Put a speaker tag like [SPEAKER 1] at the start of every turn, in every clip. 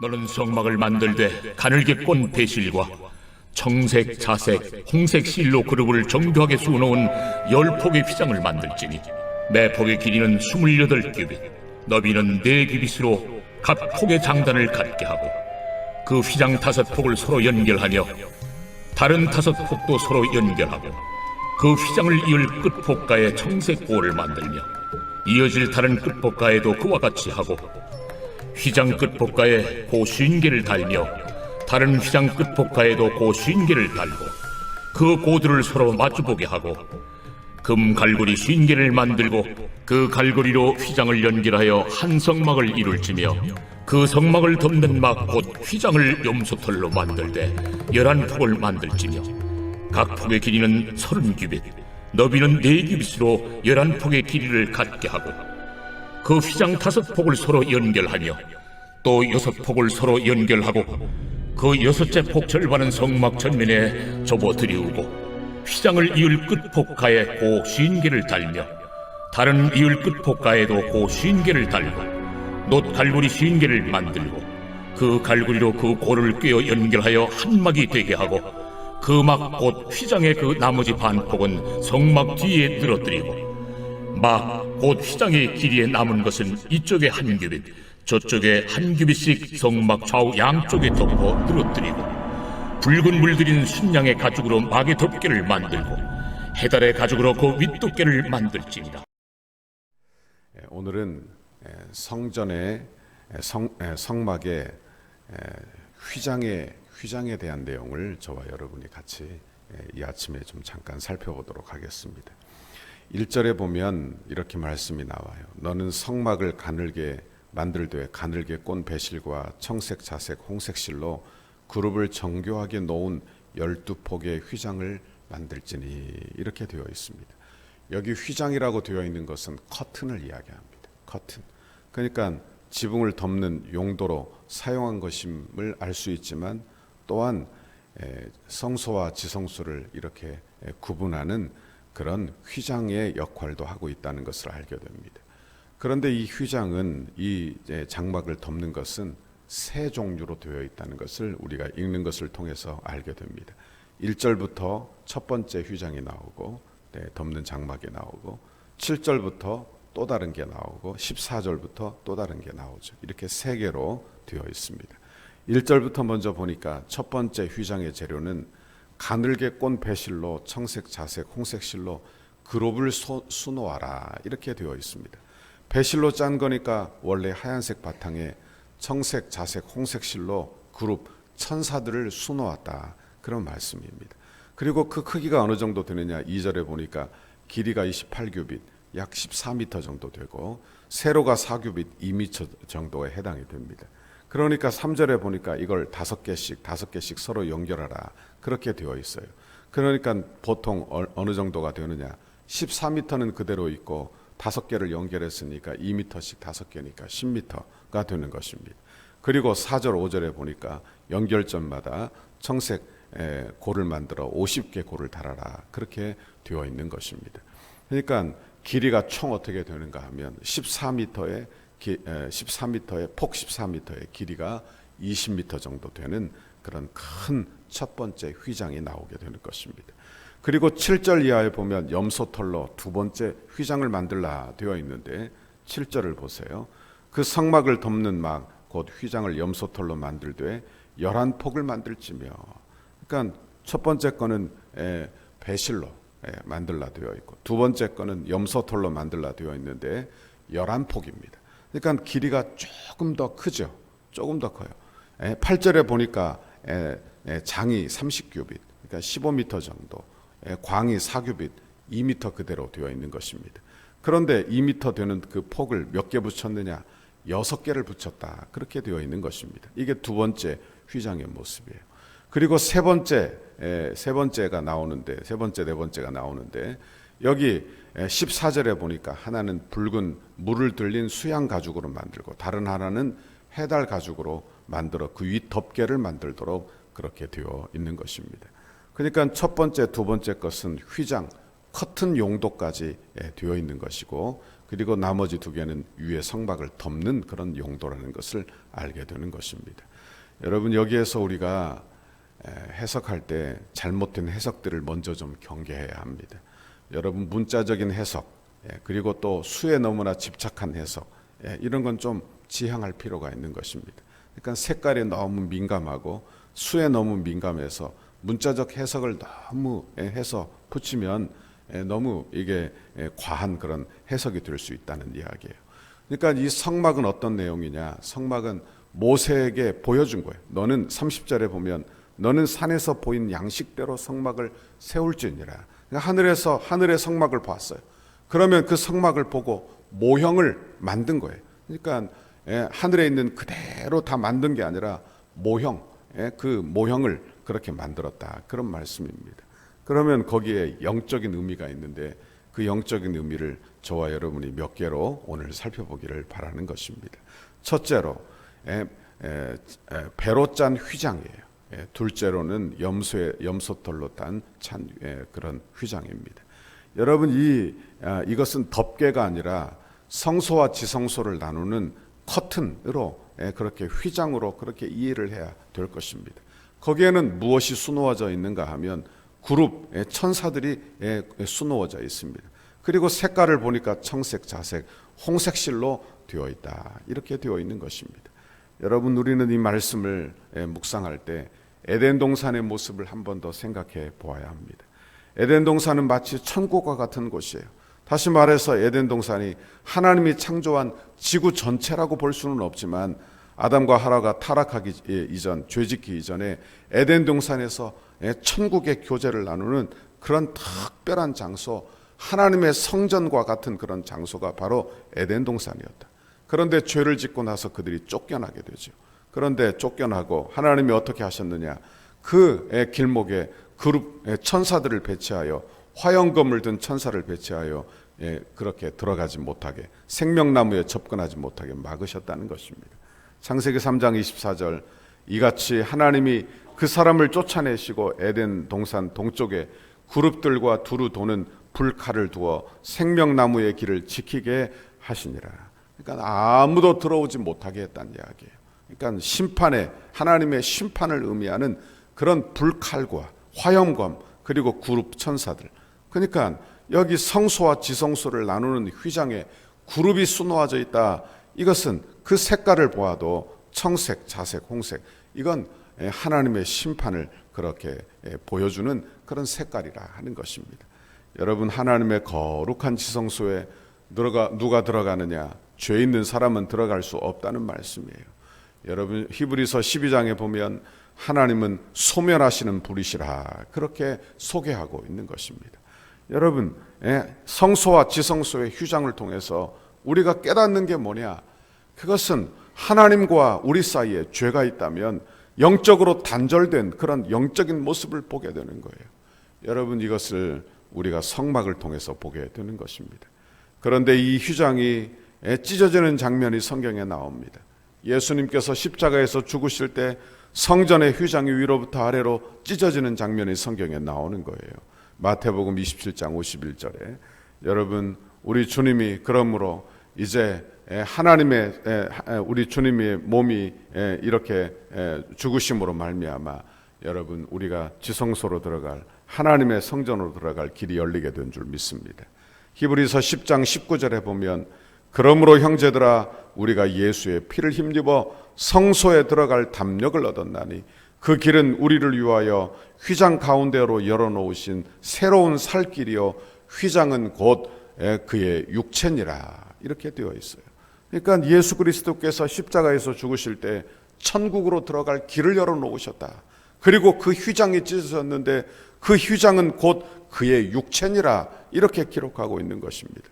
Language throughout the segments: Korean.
[SPEAKER 1] 너는 성막을 만들되 가늘게 꼰 배실과 청색, 자색, 홍색 실로 그룹을 정교하게 수놓은 10폭의 휘장을 만들지니 매 폭의 길이는 28규빗, 너비는 4규빗으로 각 폭의 장단을 갖게 하고 그 휘장 5폭을 서로 연결하며 다른 5폭도 서로 연결하고 그 휘장을 이을 끝폭가에 청색 고를 만들며 이어질 다른 끝폭가에도 그와 같이 하고 휘장 끝폭가에 고 50개를 달며 다른 휘장 끝폭가에도 고 50개를 달고 그 고들을 서로 마주보게 하고 금 갈고리 50개를 만들고 그 갈고리로 휘장을 연결하여 한 성막을 이룰지며 그 성막을 덮는 막 곧 휘장을 염소털로 만들되 11폭을 만들지며 각 폭의 길이는 30규빗, 너비는 4규빗으로 11폭의 길이를 갖게 하고 그 휘장 5폭을 서로 연결하며 또 6폭을 서로 연결하고 그 6째 폭 절반은 성막 전면에 접어 들이우고 휘장을 이을 끝폭가에 고 50개를 달며 다른 이을 끝폭가에도 고 50개를 달고 놋 갈고리 50개를 만들고 그 갈고리로 그 고를 꿰어 연결하여 한 막이 되게 하고 그 막 곧 휘장의 그 나머지 반폭은 성막 뒤에 늘어뜨리고 막 곧 휘장의 길이에 남은 것은 이쪽에 한 규빗 저쪽에 한 규빗씩 성막 좌우 양쪽에 덮어 늘어뜨리고 붉은 물들인 순양의 가죽으로 막의 덮개를 만들고 해달의 가죽으로 그 윗덮개를 만들지니라.
[SPEAKER 2] 오늘은 성전의 성막의 휘장에 대한 내용을 저와 여러분이 같이 이 아침에 좀 잠깐 살펴보도록 하겠습니다. 1절에 보면 이렇게 말씀이 나와요. 너는 성막을 가늘게 만들되 가늘게 꼰 배실과 청색, 자색, 홍색 실로 그룹을 정교하게 놓은 12폭의 휘장을 만들지니 이렇게 되어 있습니다. 여기 휘장이라고 되어 있는 것은 커튼을 이야기합니다. 커튼. 그러니까 지붕을 덮는 용도로 사용한 것임을 알 수 있지만 또한 성소와 지성소를 이렇게 구분하는 그런 휘장의 역할도 하고 있다는 것을 알게 됩니다. 그런데 이 휘장은 이 장막을 덮는 것은 세 종류로 되어 있다는 것을 우리가 읽는 것을 통해서 알게 됩니다. 1절부터 첫 번째 휘장이 나오고 덮는 장막이 나오고 7절부터 또 다른 게 나오고 14절부터 또 다른 게 나오죠. 이렇게 세 개로 되어 있습니다. 1절부터 먼저 보니까 첫 번째 휘장의 재료는 가늘게 꼰 배실로 청색, 자색, 홍색 실로 그룹을 수놓아라 이렇게 되어 있습니다. 배실로 짠 거니까 원래 하얀색 바탕에 청색, 자색, 홍색 실로 그룹 천사들을 수놓았다 그런 말씀입니다. 그리고 그 크기가 어느 정도 되느냐 2절에 보니까 길이가 28규빗 약 14m 정도 되고 세로가 4규빗 2m 정도에 해당이 됩니다. 그러니까 3절에 보니까 이걸 5개씩 서로 연결하라 그렇게 되어 있어요. 그러니까 보통 어느 정도가 되느냐 14m는 그대로 있고 5개를 연결했으니까 2m씩 5개니까 10m가 되는 것입니다. 그리고 4절 5절에 보니까 연결점마다 청색 고를 만들어 50개 고를 달아라 그렇게 되어 있는 것입니다. 그러니까 길이가 총 어떻게 되는가 하면 14m의 폭 14m의 길이가 20m 정도 되는 그런 큰 첫 번째 휘장이 나오게 되는 것입니다. 그리고 7절 이하에 보면 염소털로 두 번째 휘장을 만들라 되어 있는데 7절을 보세요. 그 성막을 덮는 막 곧 휘장을 염소털로 만들되 11폭을 만들지며 그러니까 첫 번째 거는 배실로 만들라 되어 있고 두 번째 거는 염소털로 만들라 되어 있는데 11폭입니다. 그러니까 길이가 조금 더 크죠. 조금 더 커요. 8절에 보니까 장이 30규빗, 그러니까 15m 정도, 광이 4규빗, 2m 그대로 되어 있는 것입니다. 그런데 2m 되는 그 폭을 몇 개 붙였느냐? 6개를 붙였다. 그렇게 되어 있는 것입니다. 이게 두 번째 휘장의 모습이에요. 그리고 세 번째가 나오는데, 세 번째, 네 번째가 나오는데, 여기 14절에 보니까 하나는 붉은 물을 들린 수양 가죽으로 만들고 다른 하나는 해달 가죽으로 만들어 그 윗 덮개를 만들도록 그렇게 되어 있는 것입니다. 그러니까 첫 번째, 두 번째 것은 휘장, 커튼 용도까지 되어 있는 것이고 그리고 나머지 두 개는 위에 성막을 덮는 그런 용도라는 것을 알게 되는 것입니다. 여러분 여기에서 우리가 해석할 때 잘못된 해석들을 먼저 좀 경계해야 합니다. 여러분 문자적인 해석 그리고 또 수에 너무나 집착한 해석 이런 건 좀 지향할 필요가 있는 것입니다. 그러니까 색깔에 너무 민감하고 수에 너무 민감해서 문자적 해석을 너무 해서 붙이면 너무 이게 과한 그런 해석이 될 수 있다는 이야기예요. 그러니까 이 성막은 어떤 내용이냐? 성막은 모세에게 보여준 거예요. 너는 30절에 보면 너는 산에서 보인 양식대로 성막을 세울지니라. 그러니까 하늘의 성막을 봤어요. 그러면 그 성막을 보고 모형을 만든 거예요. 그러니까 하늘에 있는 그대로 다 만든 게 아니라 모형, 그 모형을 그렇게 만들었다. 그런 말씀입니다. 그러면 거기에 영적인 의미가 있는데 그 영적인 의미를 저와 여러분이 몇 개로 오늘 살펴보기를 바라는 것입니다. 첫째로 배로 짠 휘장이에요. 둘째로는 염소털로 딴 그런 휘장입니다. 여러분 이것은 덮개가 아니라 성소와 지성소를 나누는 커튼으로 그렇게 휘장으로 그렇게 이해를 해야 될 것입니다. 거기에는 무엇이 수놓아져 있는가 하면 그룹 천사들이 수놓아져 있습니다. 그리고 색깔을 보니까 청색, 자색, 홍색실로 되어 있다. 이렇게 되어 있는 것입니다. 여러분 우리는 이 말씀을 묵상할 때 에덴 동산의 모습을 한 번 더 생각해 보아야 합니다. 에덴 동산은 마치 천국과 같은 곳이에요. 다시 말해서 에덴 동산이 하나님이 창조한 지구 전체라고 볼 수는 없지만 아담과 하와가 타락하기 이전, 죄짓기 이전에 에덴 동산에서 천국의 교제를 나누는 그런 특별한 장소, 하나님의 성전과 같은 그런 장소가 바로 에덴 동산이었다. 그런데 죄를 짓고 나서 그들이 쫓겨나게 되죠. 그런데 쫓겨나고 하나님이 어떻게 하셨느냐? 그 길목에 그룹 천사들을 배치하여 화염검을 든 천사를 배치하여 그렇게 들어가지 못하게 생명나무에 접근하지 못하게 막으셨다는 것입니다. 창세기 3장 24절 이같이 하나님이 그 사람을 쫓아내시고 에덴 동산 동쪽에 그룹들과 두루 도는 불칼을 두어 생명나무의 길을 지키게 하시니라. 그러니까 아무도 들어오지 못하게 했다는 이야기예요. 그러니까 하나님의 심판을 의미하는 그런 불칼과 화염검 그리고 그룹 천사들. 그러니까 여기 성소와 지성소를 나누는 휘장에 그룹이 수놓아져 있다. 이것은 그 색깔을 보아도 청색, 자색, 홍색 이건 하나님의 심판을 그렇게 보여주는 그런 색깔이라 하는 것입니다. 여러분 하나님의 거룩한 지성소에 누가 들어가느냐? 죄 있는 사람은 들어갈 수 없다는 말씀이에요. 여러분 히브리서 12장에 보면 하나님은 소멸하시는 불이시라 그렇게 소개하고 있는 것입니다. 여러분 성소와 지성소의 휘장을 통해서 우리가 깨닫는 게 뭐냐? 그것은 하나님과 우리 사이에 죄가 있다면 영적으로 단절된 그런 영적인 모습을 보게 되는 거예요. 여러분 이것을 우리가 성막을 통해서 보게 되는 것입니다. 그런데 이 휘장이 찢어지는 장면이 성경에 나옵니다. 예수님께서 십자가에서 죽으실 때 성전의 휘장이 위로부터 아래로 찢어지는 장면이 성경에 나오는 거예요. 마태복음 27장 51절에 여러분 우리 주님이 그러므로 이제 우리 주님의 몸이 이렇게 죽으심으로 말미암아 여러분 우리가 지성소로 들어갈 하나님의 성전으로 들어갈 길이 열리게 된 줄 믿습니다. 히브리서 10장 19절에 보면 그러므로 형제들아 우리가 예수의 피를 힘입어 성소에 들어갈 담력을 얻었나니 그 길은 우리를 위하여 휘장 가운데로 열어놓으신 새로운 살 길이요 휘장은 곧 그의 육체니라 이렇게 되어 있어요. 그러니까 예수 그리스도께서 십자가에서 죽으실 때 천국으로 들어갈 길을 열어놓으셨다. 그리고 그 휘장이 찢어졌는데 그 휘장은 곧 그의 육체니라 이렇게 기록하고 있는 것입니다.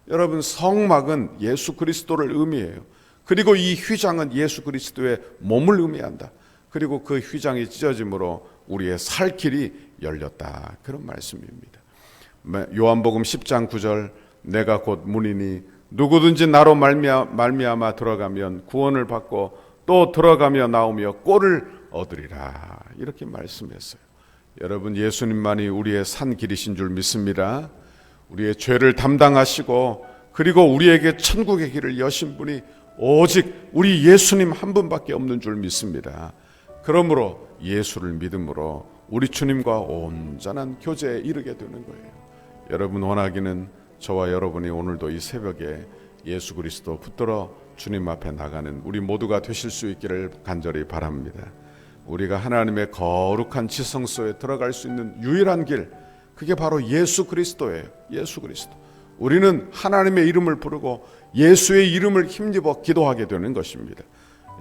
[SPEAKER 2] 여러분 성막은 예수 그리스도를 의미해요. 그리고 이 휘장은 예수 그리스도의 몸을 의미한다. 그리고 그 휘장이 찢어짐으로 우리의 살 길이 열렸다. 그런 말씀입니다. 요한복음 10장 9절 내가 곧 문이니 누구든지 나로 말미암아 들어가면 구원을 받고 또 들어가며 나오며 꼴을 얻으리라. 이렇게 말씀했어요. 여러분 예수님만이 우리의 산 길이신 줄 믿습니다. 우리의 죄를 담당하시고 그리고 우리에게 천국의 길을 여신 분이 오직 우리 예수님 한 분밖에 없는 줄 믿습니다. 그러므로 예수를 믿음으로 우리 주님과 온전한 교제에 이르게 되는 거예요. 여러분 원하기는 저와 여러분이 오늘도 이 새벽에 예수 그리스도 붙들어 주님 앞에 나가는 우리 모두가 되실 수 있기를 간절히 바랍니다. 우리가 하나님의 거룩한 지성소에 들어갈 수 있는 유일한 길, 그게 바로 예수 그리스도예요. 예수 그리스도. 우리는 하나님의 이름을 부르고 예수의 이름을 힘입어 기도하게 되는 것입니다.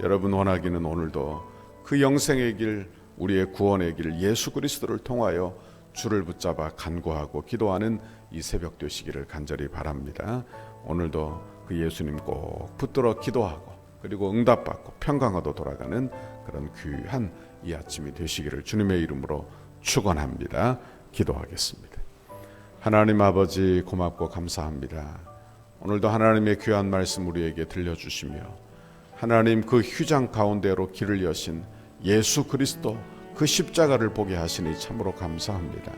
[SPEAKER 2] 여러분 원하기는 오늘도 그 영생의 길, 우리의 구원의 길 예수 그리스도를 통하여 주를 붙잡아 간구하고 기도하는 이 새벽 되시기를 간절히 바랍니다. 오늘도 그 예수님 꼭 붙들어 기도하고 그리고 응답받고 평강하도 돌아가는 그런 귀한 이 아침이 되시기를 주님의 이름으로 축원합니다. 기도하겠습니다. 하나님 아버지 고맙고 감사합니다. 오늘도 하나님의 귀한 말씀 우리에게 들려주시며 하나님 그 휘장 가운데로 길을 여신 예수 그리스도 그 십자가를 보게 하시니 참으로 감사합니다.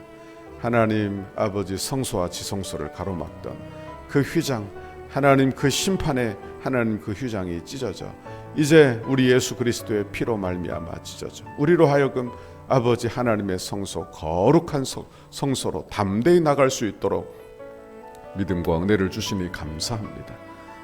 [SPEAKER 2] 하나님 아버지 성소와 지성소를 가로막던 그 휘장, 하나님 그 심판에 하나님 그 휘장이 찢어져 이제 우리 예수 그리스도의 피로 말미암아 찢어져 우리로 하여금 아버지 하나님의 성소, 거룩한 성소로 담대히 나갈 수 있도록 믿음과 은혜를 주시니 감사합니다.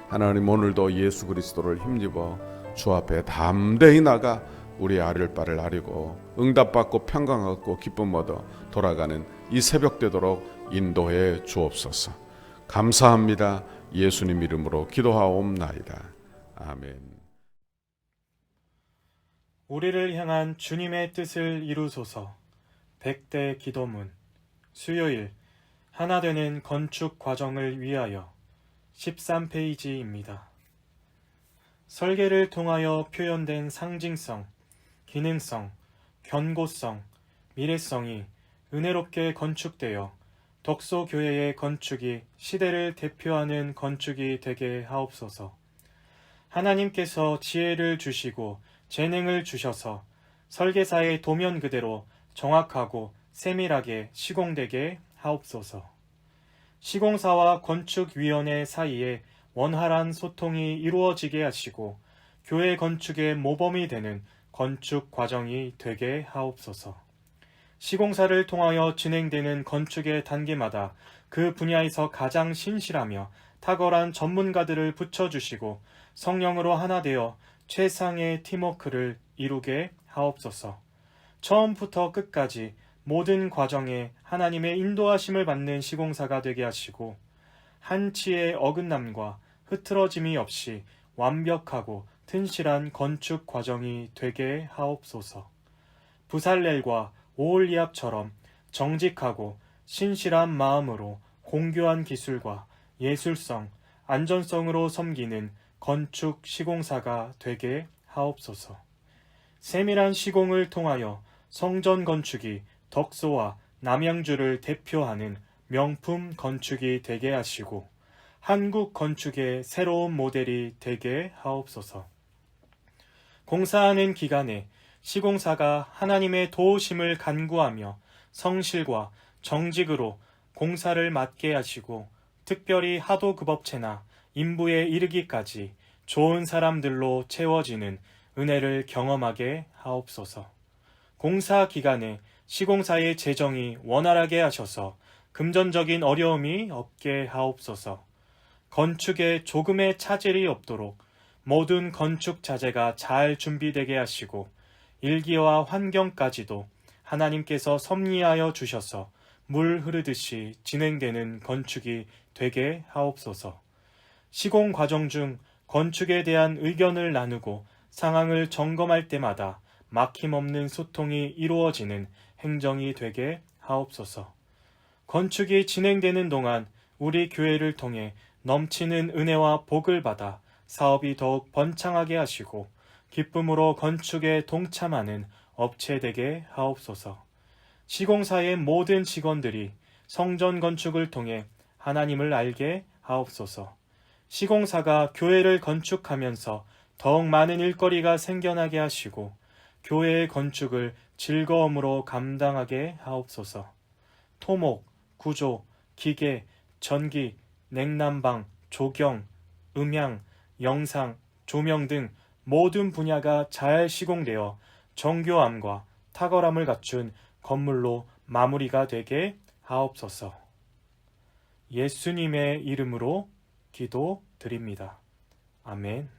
[SPEAKER 2] 하나님 오늘도 예수 그리스도를 힘입어 주 앞에 담대히 나가 우리 아릴 바를 아리고 응답받고 평강하고 기쁨 얻어 돌아가는 이 새벽 되도록 인도해 주옵소서. 감사합니다. 예수님 이름으로 기도하옵나이다. 아멘.
[SPEAKER 3] 우리를 향한 주님의 뜻을 이루소서. 100대 기도문. 수요일 하나 되는 건축 과정을 위하여 13페이지입니다. 설계를 통하여 표현된 상징성, 기능성, 견고성, 미래성이 은혜롭게 건축되어 덕소교회의 건축이 시대를 대표하는 건축이 되게 하옵소서. 하나님께서 지혜를 주시고 재능을 주셔서 설계사의 도면 그대로 정확하고 세밀하게 시공되게 하옵소서. 시공사와 건축위원회 사이에 원활한 소통이 이루어지게 하시고 교회 건축의 모범이 되는 건축 과정이 되게 하옵소서. 시공사를 통하여 진행되는 건축의 단계마다 그 분야에서 가장 신실하며 탁월한 전문가들을 붙여주시고 성령으로 하나 되어 최상의 팀워크를 이루게 하옵소서. 처음부터 끝까지 모든 과정에 하나님의 인도하심을 받는 시공사가 되게 하시고 한치의 어긋남과 흐트러짐이 없이 완벽하고 튼실한 건축 과정이 되게 하옵소서. 부살렐과 오홀리압처럼 정직하고 신실한 마음으로 공교한 기술과 예술성, 안전성으로 섬기는 건축 시공사가 되게 하옵소서. 세밀한 시공을 통하여 성전 건축이 덕소와 남양주를 대표하는 명품 건축이 되게 하시고 한국 건축의 새로운 모델이 되게 하옵소서. 공사하는 기간에 시공사가 하나님의 도우심을 간구하며 성실과 정직으로 공사를 맡게 하시고 특별히 하도급업체나 인부에 이르기까지 좋은 사람들로 채워지는 은혜를 경험하게 하옵소서. 공사 기간에 시공사의 재정이 원활하게 하셔서 금전적인 어려움이 없게 하옵소서. 건축에 조금의 차질이 없도록 모든 건축 자재가 잘 준비되게 하시고 일기와 환경까지도 하나님께서 섭리하여 주셔서 물 흐르듯이 진행되는 건축이 되게 하옵소서. 시공 과정 중 건축에 대한 의견을 나누고 상황을 점검할 때마다 막힘없는 소통이 이루어지는 행정이 되게 하옵소서. 건축이 진행되는 동안 우리 교회를 통해 넘치는 은혜와 복을 받아 사업이 더욱 번창하게 하시고 기쁨으로 건축에 동참하는 업체 되게 하옵소서. 시공사의 모든 직원들이 성전 건축을 통해 하나님을 알게 하옵소서. 시공사가 교회를 건축하면서 더욱 많은 일거리가 생겨나게 하시고 교회의 건축을 즐거움으로 감당하게 하옵소서. 토목, 구조, 기계, 전기, 냉난방, 조경, 음향, 영상, 조명 등 모든 분야가 잘 시공되어 정교함과 탁월함을 갖춘 건물로 마무리가 되게 하옵소서. 예수님의 이름으로 기도드립니다. 아멘.